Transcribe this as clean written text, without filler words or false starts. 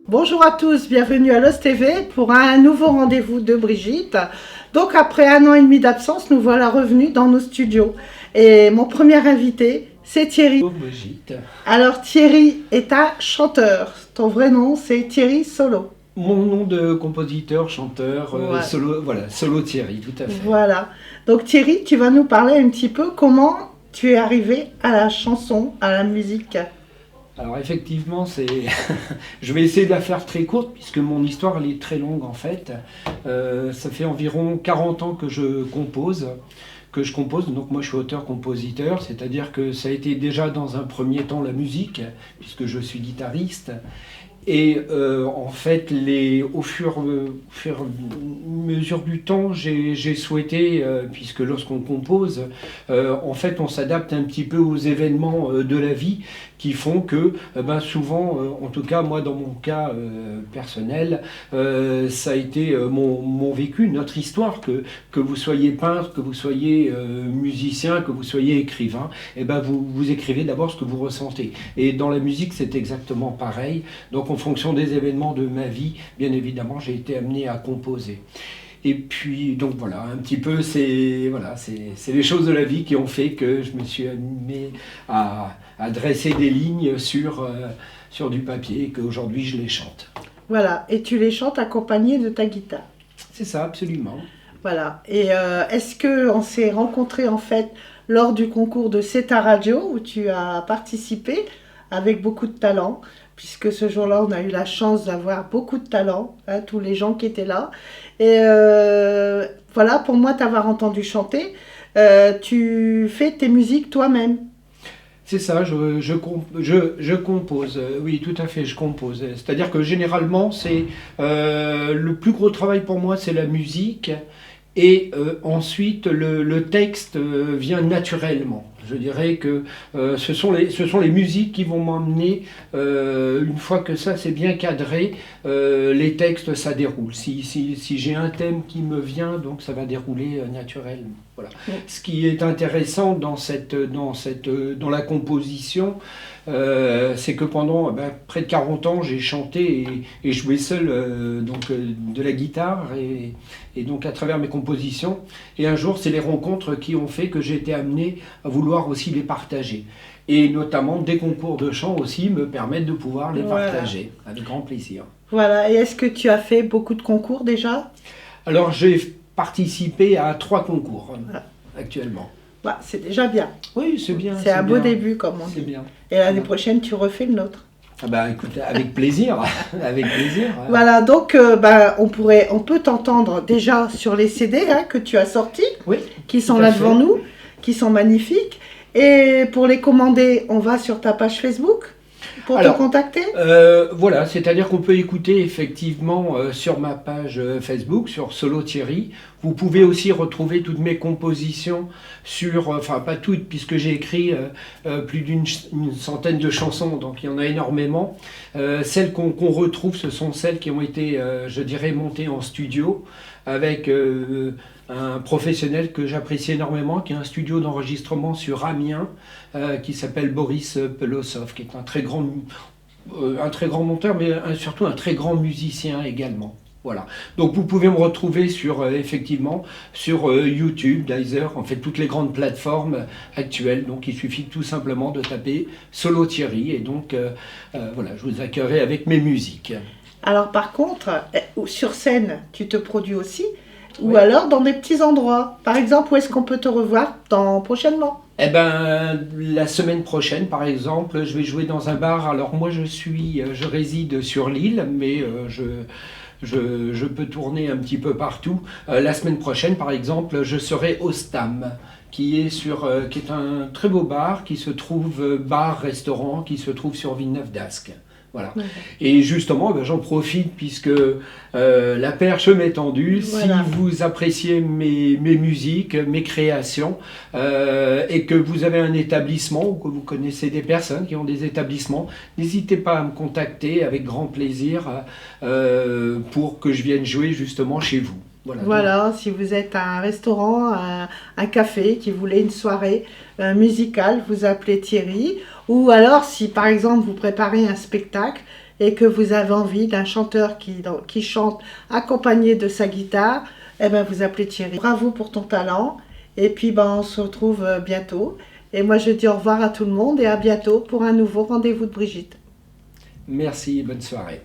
Bonjour à tous, bienvenue à Lost TV pour un nouveau rendez-vous de Brigitte. Donc après 1 an et demi d'absence, nous voilà revenus dans nos studios. Et mon premier invité, c'est Thierry. Bonjour Brigitte. Alors Thierry est un chanteur. Ton vrai nom, c'est Thierry Solo. Mon nom de compositeur, chanteur, Ouais. Solo Thierry, tout à fait. Voilà. Donc Thierry, tu vas nous parler un petit peu comment tu es arrivé à la chanson, à la musique. Alors effectivement, je vais essayer de la faire très courte puisque mon histoire elle est très longue en fait. Ça fait environ 40 ans que je compose. Donc moi je suis auteur-compositeur, c'est-à-dire que ça a été déjà dans un premier temps la musique, puisque je suis guitariste. Et en fait, au fur et à mesure du temps, j'ai souhaité, puisque lorsqu'on compose, en fait, on s'adapte un petit peu aux événements de la vie qui font que, souvent, en tout cas, moi, dans mon cas personnel, ça a été mon vécu, notre histoire, que vous soyez peintre, que vous soyez musicien, que vous soyez écrivain, vous écrivez d'abord ce que vous ressentez. Et dans la musique, c'est exactement pareil. Donc, en fonction des événements de ma vie, bien évidemment, j'ai été amené à composer. Et puis, donc voilà, un petit peu, c'est les choses de la vie qui ont fait que je me suis animé à dresser des lignes sur du papier et qu'aujourd'hui je les chante. Voilà. Et tu les chantes accompagné de ta guitare. C'est ça, absolument. Voilà. Et est-ce qu'on s'est rencontrés en fait lors du concours de C'est ta radio où tu as participé avec beaucoup de talent, puisque ce jour-là on a eu la chance d'avoir beaucoup de talent, hein, tous les gens qui étaient là. Et voilà, pour moi t'avoir entendu chanter, tu fais tes musiques toi-même. C'est ça, je compose, oui tout à fait, je compose. C'est-à-dire que généralement, le plus gros travail pour moi, c'est la musique. Et ensuite, le texte vient naturellement. Je dirais que ce sont les musiques qui vont m'emmener, une fois que ça c'est bien cadré, les textes ça déroule. Si j'ai un thème qui me vient, donc ça va dérouler naturellement. Voilà. Ce qui est intéressant dans la composition, c'est que pendant près de 40 ans, j'ai chanté et joué seul de la guitare et donc à travers mes compositions. Et un jour, c'est les rencontres qui ont fait que j'ai été amené à vouloir aussi les partager. Et notamment des concours de chant aussi me permettent de pouvoir les partager avec grand plaisir. Voilà, et est-ce que tu as fait beaucoup de concours déjà ? Alors j'ai participé à 3 concours actuellement. Bah, c'est déjà bien. Oui, c'est bien. C'est un beau début, comme on dit. C'est bien. Et l'année prochaine, tu refais le nôtre. Ah écoute, avec plaisir, avec plaisir. Voilà, donc on peut t'entendre déjà sur les CD que tu as sortis, oui, qui sont là devant nous, qui sont magnifiques. Et pour les commander, on va sur ta page Facebook pour te contacter. Voilà, c'est-à-dire qu'on peut écouter effectivement sur ma page Facebook, sur Solo Thierry. Vous pouvez aussi retrouver toutes mes compositions enfin pas toutes, puisque j'ai écrit plus d'une centaine de chansons, donc il y en a énormément. Celles qu'on retrouve, ce sont celles qui ont été, je dirais, montées en studio avec un professionnel que j'apprécie énormément, qui a un studio d'enregistrement sur Amiens, qui s'appelle Boris Pelosov, qui est un très grand monteur, mais surtout un très grand musicien également. Voilà. Donc vous pouvez me retrouver effectivement sur YouTube, Deezer, en fait toutes les grandes plateformes actuelles. Donc il suffit tout simplement de taper Solo Thierry et donc voilà, je vous accueillerai avec mes musiques. Alors par contre, sur scène, tu te produis aussi, ou alors dans des petits endroits. Par exemple, où est-ce qu'on peut te revoir prochainement ? La semaine prochaine, par exemple, je vais jouer dans un bar. Alors moi, je réside sur l'île, mais je peux tourner un petit peu partout. La semaine prochaine, par exemple, je serai au Stam, qui est un très beau bar, bar-restaurant, qui se trouve sur Villeneuve-d'Ascq. Voilà. Ouais. Et justement, j'en profite puisque la perche m'est tendue. Voilà. Si vous appréciez mes musiques, mes créations, et que vous avez un établissement ou que vous connaissez des personnes qui ont des établissements, n'hésitez pas à me contacter avec grand plaisir pour que je vienne jouer justement chez vous. Voilà, si vous êtes à un restaurant, un café, qui voulait une soirée musicale, vous appelez Thierry. Ou alors, si par exemple vous préparez un spectacle et que vous avez envie d'un chanteur qui chante accompagné de sa guitare, eh ben vous appelez Thierry. Bravo pour ton talent. Et puis on se retrouve bientôt. Et moi je dis au revoir à tout le monde et à bientôt pour un nouveau rendez-vous de Brigitte. Merci, bonne soirée.